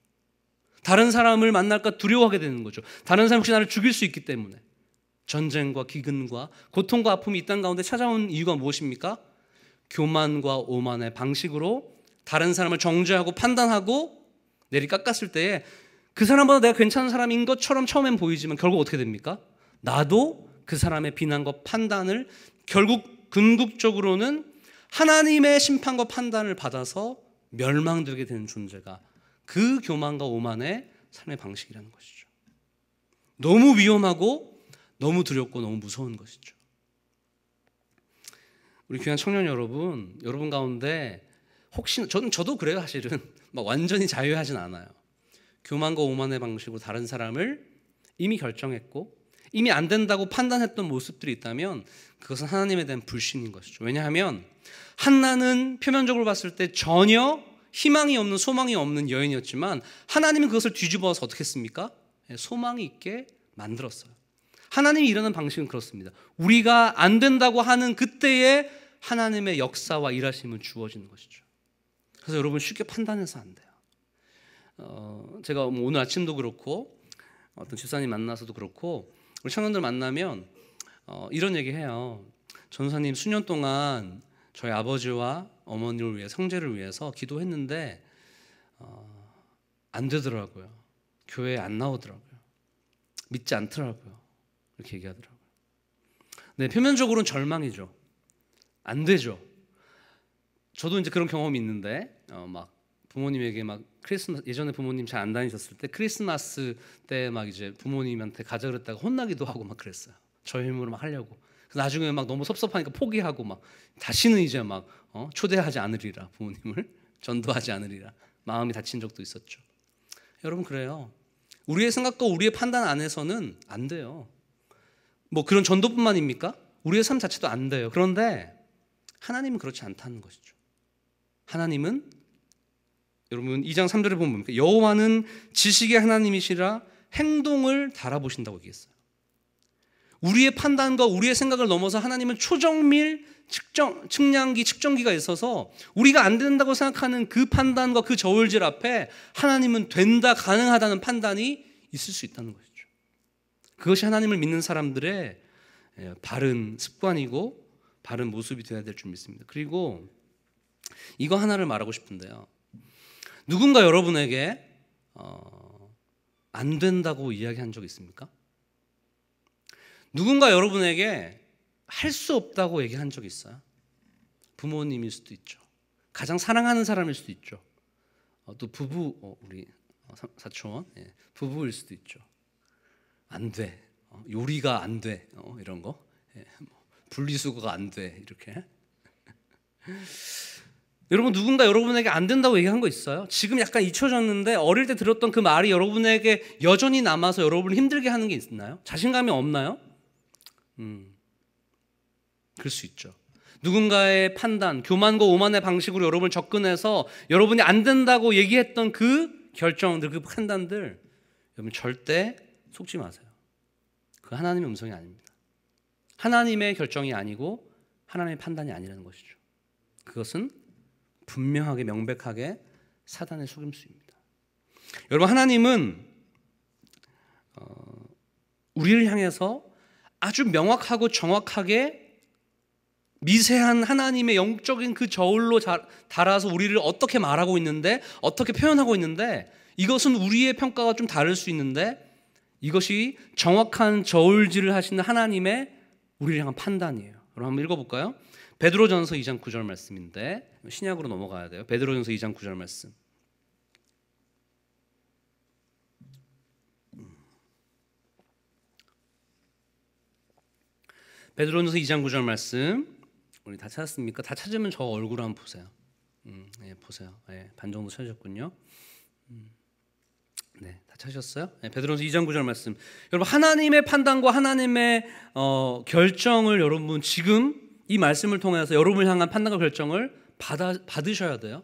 다른 사람을 만날까 두려워하게 되는 거죠. 다른 사람이 혹시 나를 죽일 수 있기 때문에. 전쟁과 기근과 고통과 아픔이 이 땅 가운데 찾아온 이유가 무엇입니까? 교만과 오만의 방식으로 다른 사람을 정죄하고 판단하고 내리 깎았을 때에 그 사람보다 내가 괜찮은 사람인 것처럼 처음엔 보이지만 결국 어떻게 됩니까? 나도 그 사람의 비난과 판단을 결국 궁극적으로는 하나님의 심판과 판단을 받아서 멸망되게 되는 존재가 그 교만과 오만의 삶의 방식이라는 것이죠. 너무 위험하고 너무 두렵고 너무 무서운 것이죠. 우리 귀한 청년 여러분 가운데 혹시 저도 그래요. 사실은 막 완전히 자유하진 않아요. 교만과 오만의 방식으로 다른 사람을 이미 결정했고 이미 안 된다고 판단했던 모습들이 있다면 그것은 하나님에 대한 불신인 것이죠. 왜냐하면 한나는 표면적으로 봤을 때 전혀 희망이 없는, 소망이 없는 여인이었지만 하나님은 그것을 뒤집어서 어떻게 했습니까? 소망이 있게 만들었어요. 하나님이 일하는 방식은 그렇습니다. 우리가 안 된다고 하는 그때에 하나님의 역사와 일하심은 주어지는 것이죠. 그래서 여러분 쉽게 판단해서 안 돼요. 제가 오늘 아침도 그렇고 어떤 집사님 만나서도 그렇고 우리 청년들 만나면 이런 얘기해요. 전사님 수년 동안 저희 아버지와 어머니를 위해 성제를 위해서 기도했는데 안 되더라고요. 교회에 안 나오더라고요. 믿지 않더라고요. 이렇게 얘기하더라고요. 네, 표면적으로는 절망이죠. 안 되죠. 저도 이제 그런 경험이 있는데 막 부모님에게 막 크리스마스, 예전에 부모님 잘 안 다니셨을 때 크리스마스 때 막 이제 부모님한테 가자 그랬다가 혼나기도 하고 막 그랬어요. 저희 힘으로 막 하려고. 그래서 나중에 막 너무 섭섭하니까 포기하고 막 다시는 이제 막 초대하지 않으리라, 부모님을 전도하지 않으리라 마음이 다친 적도 있었죠. 여러분 그래요. 우리의 생각과 우리의 판단 안에서는 안 돼요. 뭐 그런 전도뿐만입니까? 우리의 삶 자체도 안 돼요. 그런데 하나님은 그렇지 않다는 것이죠. 하나님은 여러분 2장 3절에 보면 뭡니까? 여호와는 지식의 하나님이시라 행동을 달아보신다고 얘기했어요. 우리의 판단과 우리의 생각을 넘어서 하나님은 초정밀 측량기, 측정기가 있어서 우리가 안 된다고 생각하는 그 판단과 그 저울질 앞에 하나님은 된다, 가능하다는 판단이 있을 수 있다는 것이죠. 그것이 하나님을 믿는 사람들의 바른 습관이고 바른 모습이 되어야 될 줄 믿습니다. 그리고 이거 하나를 말하고 싶은데요. 누군가 여러분에게 안 된다고 이야기한 적 있습니까? 누군가 여러분에게 할 수 없다고 얘기한 적 있어요? 부모님일 수도 있죠. 가장 사랑하는 사람일 수도 있죠. 또 부부, 우리 사촌, 부부일 수도 있죠. 안 돼. 요리가 안 돼. 이런 거. 분리수거가 안 돼. 이렇게. 여러분 누군가 여러분에게 안 된다고 얘기한 거 있어요? 지금 약간 잊혀졌는데 어릴 때 들었던 그 말이 여러분에게 여전히 남아서 여러분을 힘들게 하는 게 있나요? 자신감이 없나요? 그럴 수 있죠. 누군가의 판단, 교만과 오만의 방식으로 여러분을 접근해서 여러분이 안 된다고 얘기했던 그 결정들, 그 판단들 여러분 절대 속지 마세요. 그 하나님의 음성이 아닙니다. 하나님의 결정이 아니고 하나님의 판단이 아니라는 것이죠. 그것은 분명하게 명백하게 사단의 속임수입니다. 여러분 하나님은 우리를 향해서 아주 명확하고 정확하게 미세한 하나님의 영적인 그 저울로 달아서 우리를 어떻게 말하고 있는데 어떻게 표현하고 있는데 이것은 우리의 평가가 좀 다를 수 있는데 이것이 정확한 저울질을 하시는 하나님의 우리를 향한 판단이에요. 여러분 한번 읽어볼까요? 베드로전서 2장 9절 말씀인데 신약으로 넘어가야 돼요. 베드로전서 2장 9절 말씀. 베드로전서 2장 9절 말씀. 우리 다 찾았습니까? 다 찾으면 저 얼굴 한번 보세요. 예, 보세요. 예, 반 정도 찾으셨군요. 네, 다 찾으셨어요? 네, 베드로전서 2장 9절 말씀. 여러분 하나님의 판단과 하나님의 결정을 여러분 지금 이 말씀을 통해서 여러분을 향한 판단과 결정을 받으셔야 돼요.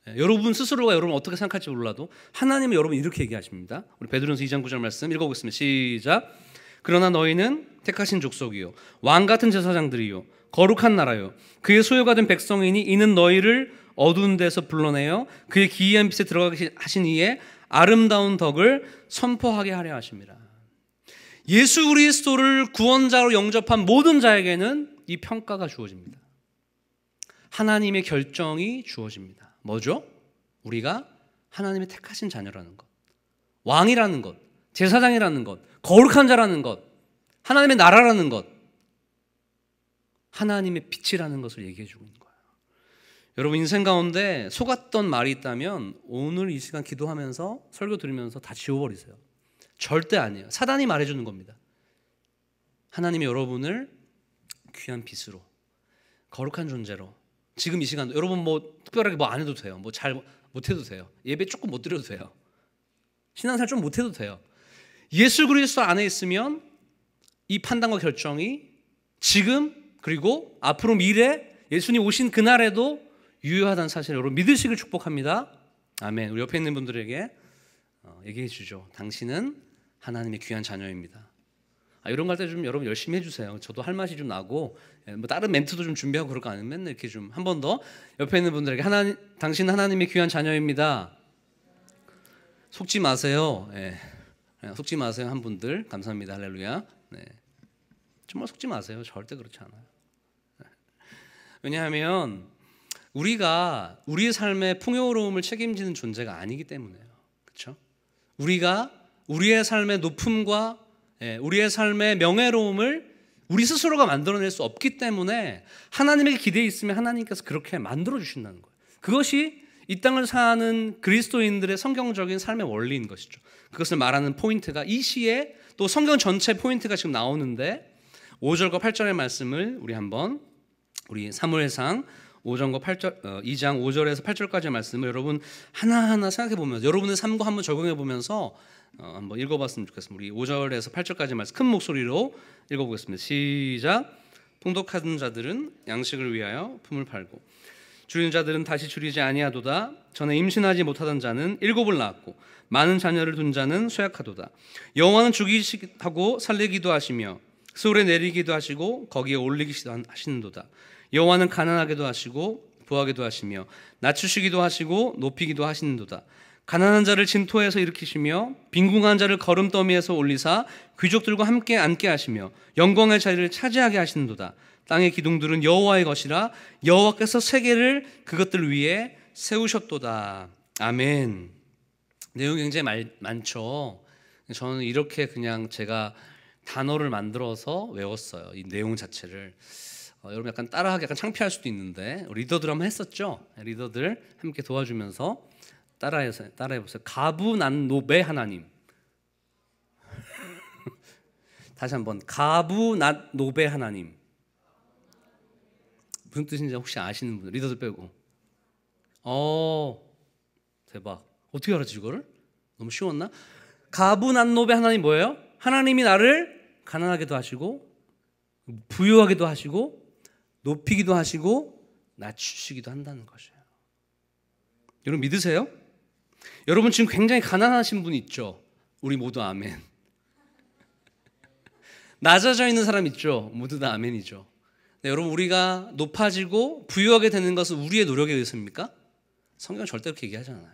네, 여러분 스스로가 여러분 어떻게 생각할지 몰라도 하나님은 여러분 이렇게 얘기하십니다. 우리 베드로전서 2장 9절 말씀 읽어보겠습니다. 시작. 그러나 너희는 택하신 족속이요 왕 같은 제사장들이요 거룩한 나라요 그의 소유가 된 백성이니 이는 너희를 어두운 데서 불러내어 그의 기이한 빛에 들어가게 하신 이의 아름다운 덕을 선포하게 하려 하십니다. 예수 그리스도를 구원자로 영접한 모든 자에게는 이 평가가 주어집니다. 하나님의 결정이 주어집니다. 뭐죠? 우리가 하나님의 택하신 자녀라는 것, 왕이라는 것, 제사장이라는 것, 거룩한 자라는 것, 하나님의 나라라는 것, 하나님의 빛이라는 것을 얘기해 주고 있는 거예요. 여러분 인생 가운데 속았던 말이 있다면 오늘 이 시간 기도하면서 설교 들으면서 다 지워버리세요. 절대 아니에요. 사단이 말해주는 겁니다. 하나님이 여러분을 귀한 빛으로 거룩한 존재로 지금 이 시간 여러분 뭐 특별하게 뭐 안 해도 돼요. 뭐 잘 못해도 돼요. 예배 조금 못 드려도 돼요. 신앙생활 좀 못해도 돼요. 예수 그리스도 안에 있으면 이 판단과 결정이 지금 그리고 앞으로 미래 예수님 오신 그날에도 유효하다는 사실을 여러분 믿으시길 축복합니다. 아멘. 우리 옆에 있는 분들에게 얘기해 주죠. 당신은 하나님의 귀한 자녀입니다. 이런 거 할 때 좀 여러분 열심히 해주세요. 저도 할 맛이 좀 나고 뭐 다른 멘트도 좀 준비하고 그럴 거 아니면 맨날 이렇게 좀 한 번 더 옆에 있는 분들에게 당신 하나님의 귀한 자녀입니다. 속지 마세요. 네. 속지 마세요 한 분들 감사합니다. 할렐루야. 네. 정말 속지 마세요. 절대 그렇지 않아요. 왜냐하면 우리가 우리의 삶의 풍요로움을 책임지는 존재가 아니기 때문에요. 그렇죠? 우리가 우리의 삶의 높음과 우리의 삶의 명예로움을 우리 스스로가 만들어낼 수 없기 때문에 하나님에게 기대에 있으면 하나님께서 그렇게 만들어 주신다는 거예요. 그것이 이 땅을 사는 그리스도인들의 성경적인 삶의 원리인 것이죠. 그것을 말하는 포인트가 이 시에 또 성경 전체 포인트가 지금 나오는데 5절과 8절의 말씀을 우리 사무엘상 5장과 8절 2장 5절에서 8절까지의 말씀을 여러분 하나하나 생각해 보면서 여러분의 삶과 한번 적용해 보면서 한번 읽어봤으면 좋겠습니다. 우리 5절에서 8절까지 말씀 큰 목소리로 읽어보겠습니다. 시작. 풍독한 자들은 양식을 위하여 품을 팔고 줄이는 자들은 다시 줄이지 아니하도다. 전에 임신하지 못하던 자는 7을 낳았고 많은 자녀를 둔 자는 쇠약하도다. 여호와는 죽이시고 살리기도 하시며 스올에 내리기도 하시고 거기에 올리기도 하시는도다. 여호와는 가난하게도 하시고 부하게도 하시며 낮추시기도 하시고 높이기도 하시는도다. 가난한 자를 진토에서 일으키시며 빈궁한 자를 거름더미에서 올리사 귀족들과 함께 앉게 하시며 영광의 자리를 차지하게 하시는도다. 땅의 기둥들은 여호와의 것이라 여호와께서 세계를 그것들 위에 세우셨도다. 아멘. 내용이 굉장히 많죠. 저는 이렇게 그냥 제가 단어를 만들어서 외웠어요. 이 내용 자체를. 여러분 약간 따라하기 약간 창피할 수도 있는데 리더들 한번 했었죠. 리더들 함께 도와주면서 따라해보세요. 가부낫노베 하나님. 다시 한번 가부낫노베 하나님. 무슨 뜻인지 혹시 아시는 분들 리더들 빼고. 대박. 어떻게 알았지 이거를? 너무 쉬웠나? 가부낫노베 하나님 뭐예요? 하나님이 나를 가난하게도 하시고 부유하게도 하시고 높이기도 하시고 낮추시기도 한다는 것이에요. 여러분 믿으세요? 여러분 지금 굉장히 가난하신 분 있죠? 우리 모두 아멘. 낮아져 있는 사람 있죠? 모두 다 아멘이죠. 네, 여러분 우리가 높아지고 부유하게 되는 것은 우리의 노력에 의해서입니까? 성경은 절대 그렇게 얘기하지 않아요.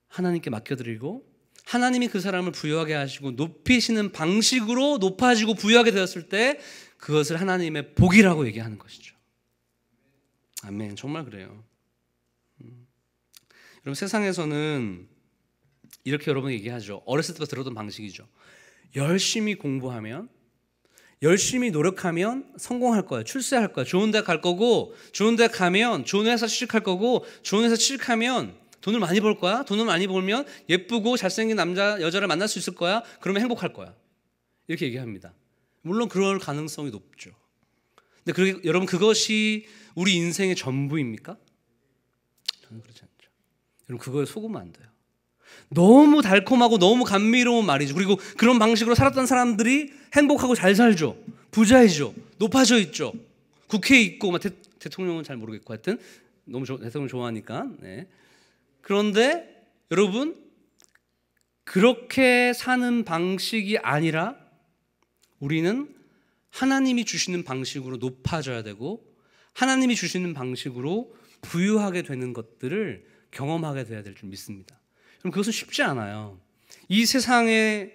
하나님께 맡겨드리고 하나님이 그 사람을 부유하게 하시고 높이시는 방식으로 높아지고 부유하게 되었을 때 그것을 하나님의 복이라고 얘기하는 것이죠. 아멘. 정말 그래요. 여러분 세상에서는 이렇게 여러분 얘기하죠. 어렸을 때부터 들었던 방식이죠. 열심히 공부하면, 열심히 노력하면 성공할 거야. 출세할 거야. 좋은 대학 갈 거고, 좋은 대학 가면 좋은 회사 취직할 거고, 좋은 회사 취직하면 돈을 많이 벌 거야. 돈을 많이 벌면 예쁘고 잘생긴 남자, 여자를 만날 수 있을 거야. 그러면 행복할 거야. 이렇게 얘기합니다. 물론 그럴 가능성이 높죠. 근데 여러분, 그것이 우리 인생의 전부입니까? 저는 그렇지 않죠. 여러분, 그거에 속으면 안 돼요. 너무 달콤하고 너무 감미로운 말이죠. 그리고 그런 방식으로 살았던 사람들이 행복하고 잘 살죠. 부자이죠. 높아져 있죠. 국회에 있고, 대통령은 잘 모르겠고, 하여튼 너무 대통령 좋아하니까. 네. 그런데 여러분, 그렇게 사는 방식이 아니라 우리는 하나님이 주시는 방식으로 높아져야 되고, 하나님이 주시는 방식으로 부유하게 되는 것들을 경험하게 돼야 될 줄 믿습니다. 그럼 그것은 쉽지 않아요. 이 세상의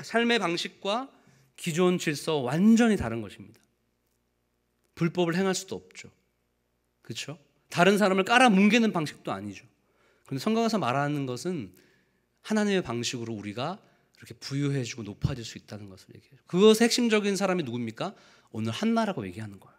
삶의 방식과 기존 질서 완전히 다른 것입니다. 불법을 행할 수도 없죠. 그렇죠? 다른 사람을 깔아뭉개는 방식도 아니죠. 그런데 성경에서 말하는 것은 하나님의 방식으로 우리가 이렇게 부유해지고 높아질 수 있다는 것을 얘기해요. 그것의 핵심적인 사람이 누굽니까? 오늘 한나라고 얘기하는 거예요.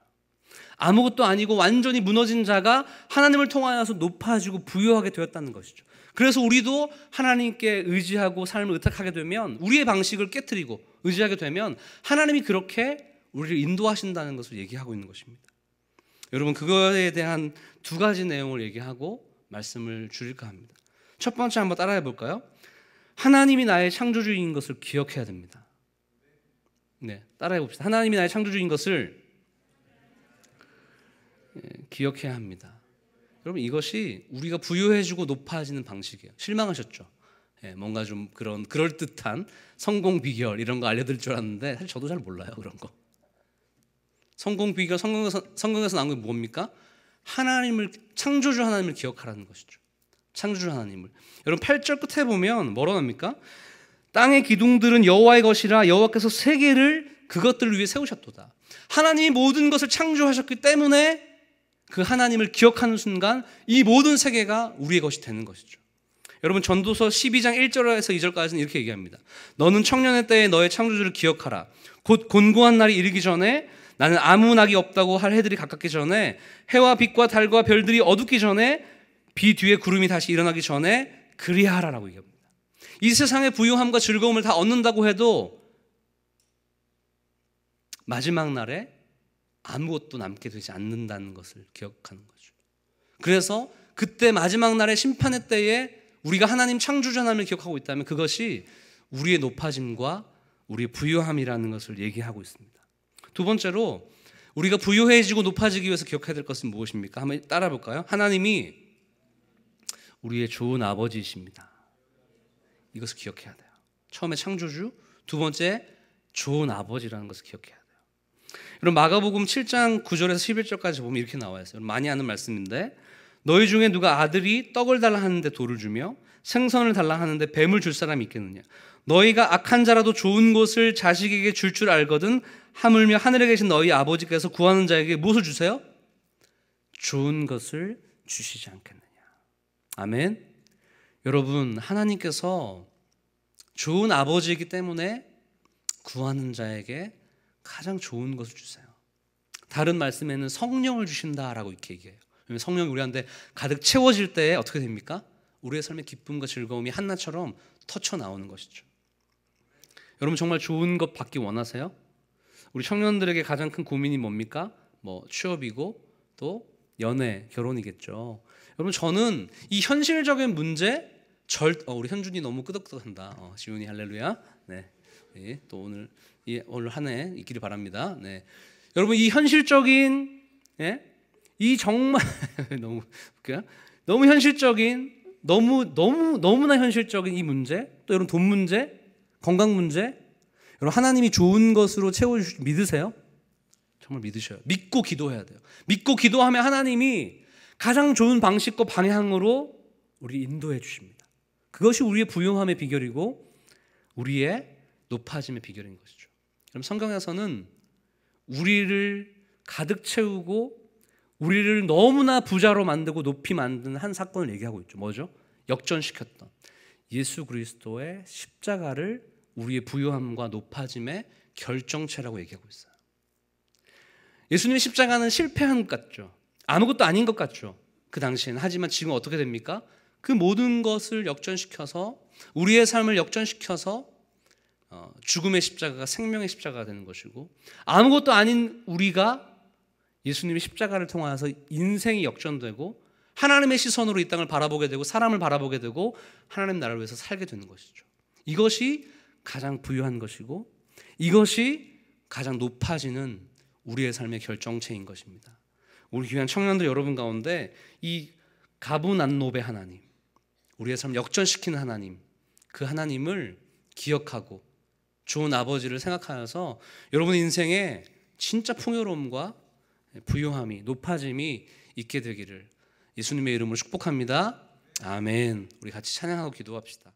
아무것도 아니고 완전히 무너진 자가 하나님을 통하여서 높아지고 부유하게 되었다는 것이죠. 그래서 우리도 하나님께 의지하고 삶을 의탁하게 되면, 우리의 방식을 깨트리고 의지하게 되면 하나님이 그렇게 우리를 인도하신다는 것을 얘기하고 있는 것입니다. 여러분, 그거에 대한 두 가지 내용을 얘기하고 말씀을 줄일까 합니다. 첫 번째 한번 따라해 볼까요? 하나님이 나의 창조주인 것을 기억해야 됩니다. 네, 따라해 봅시다. 하나님이 나의 창조주인 것을 기억해야 합니다. 여러분, 이것이 우리가 부유해지고 높아지는 방식이에요. 실망하셨죠? 뭔가 좀 그런 그럴듯한 성공 비결 이런 거 알려드릴 줄 알았는데 사실 저도 잘 몰라요, 그런 거. 성공 비결 성경에서 나온 게 뭡니까? 창조주 하나님을 기억하라는 것이죠. 창조주 하나님을. 여러분, 8절 끝에 보면 뭐라고 합니까? 땅의 기둥들은 여호와의 것이라 여호와께서 세계를 그것들을 위해 세우셨도다. 하나님이 모든 것을 창조하셨기 때문에 그 하나님을 기억하는 순간 이 모든 세계가 우리의 것이 되는 것이죠. 여러분, 전도서 12장 1절에서 2절까지는 이렇게 얘기합니다. 너는 청년의 때에 너의 창조주를 기억하라. 곧 곤고한 날이 이르기 전에, 나는 아무 낙이 없다고 할 해들이 가깝기 전에, 해와 빛과 달과 별들이 어둡기 전에, 비 뒤에 구름이 다시 일어나기 전에 그리하라라고 얘기합니다. 이 세상의 부유함과 즐거움을 다 얻는다고 해도 마지막 날에 아무것도 남게 되지 않는다는 것을 기억하는 거죠. 그래서 그때 마지막 날의 심판의 때에 우리가 하나님 창조주 하나님을 기억하고 있다면 그것이 우리의 높아짐과 우리의 부유함이라는 것을 얘기하고 있습니다. 두 번째로, 우리가 부유해지고 높아지기 위해서 기억해야 될 것은 무엇입니까? 한번 따라 볼까요? 하나님이 우리의 좋은 아버지이십니다. 이것을 기억해야 돼요. 처음에 창조주, 두 번째 좋은 아버지라는 것을 기억해야 돼요. 여러분, 마가복음 7장 9절에서 11절까지 보면 이렇게 나와 있어요. 많이 아는 말씀인데, 너희 중에 누가 아들이 떡을 달라 하는데 돌을 주며 생선을 달라 하는데 뱀을 줄 사람이 있겠느냐? 너희가 악한 자라도 좋은 것을 자식에게 줄 알거든 하물며 하늘에 계신 너희 아버지께서 구하는 자에게 무엇을 주세요? 좋은 것을 주시지 않겠느냐? 아멘. 여러분, 하나님께서 좋은 아버지이기 때문에 구하는 자에게 가장 좋은 것을 주세요. 다른 말씀에는 성령을 주신다라고 이렇게 얘기해요. 왜냐하면 성령이 우리한테 가득 채워질 때 어떻게 됩니까? 우리의 삶의 기쁨과 즐거움이 한나처럼 터쳐 나오는 것이죠. 여러분, 정말 좋은 것 받기 원하세요? 우리 청년들에게 가장 큰 고민이 뭡니까? 취업이고 또 연애, 결혼이겠죠. 여러분, 저는 이 현실적인 문제 우리 현준이 너무 끄덕끄덕한다. 지훈이 할렐루야. 네. 또 오늘 한 해 있기를 바랍니다. 네. 여러분, 이 현실적인, 이 정말 너무 웃겨요. 너무 현실적인, 너무나 현실적인 이 문제, 또 여러분 돈 문제, 건강 문제, 여러분 하나님이 좋은 것으로 채워주실 줄 믿으세요? 정말 믿으셔요. 믿고 기도해야 돼요. 믿고 기도하면 하나님이 가장 좋은 방식과 방향으로 우리 인도해 주십니다. 그것이 우리의 부유함의 비결이고 우리의 높아짐의 비결인 것이죠. 그럼 성경에서는 우리를 가득 채우고 우리를 너무나 부자로 만들고 높이 만드는 한 사건을 얘기하고 있죠. 뭐죠? 역전시켰던. 예수 그리스도의 십자가를 우리의 부요함과 높아짐의 결정체라고 얘기하고 있어요. 예수님의 십자가는 실패한 것 같죠. 아무것도 아닌 것 같죠. 그 당시에는. 하지만 지금 어떻게 됩니까? 그 모든 것을 역전시켜서, 우리의 삶을 역전시켜서 죽음의 십자가가 생명의 십자가가 되는 것이고, 아무것도 아닌 우리가 예수님의 십자가를 통해서 인생이 역전되고 하나님의 시선으로 이 땅을 바라보게 되고 사람을 바라보게 되고 하나님 나라를 위해서 살게 되는 것이죠. 이것이 가장 부유한 것이고, 이것이 가장 높아지는 우리의 삶의 결정체인 것입니다. 우리 귀한 청년들 여러분 가운데 이 가부난노의 하나님, 우리의 삶을 역전시키는 하나님, 그 하나님을 기억하고 좋은 아버지를 생각하여서 여러분의 인생에 진짜 풍요로움과 부유함이, 높아짐이 있게 되기를 예수님의 이름으로 축복합니다. 아멘. 우리 같이 찬양하고 기도합시다.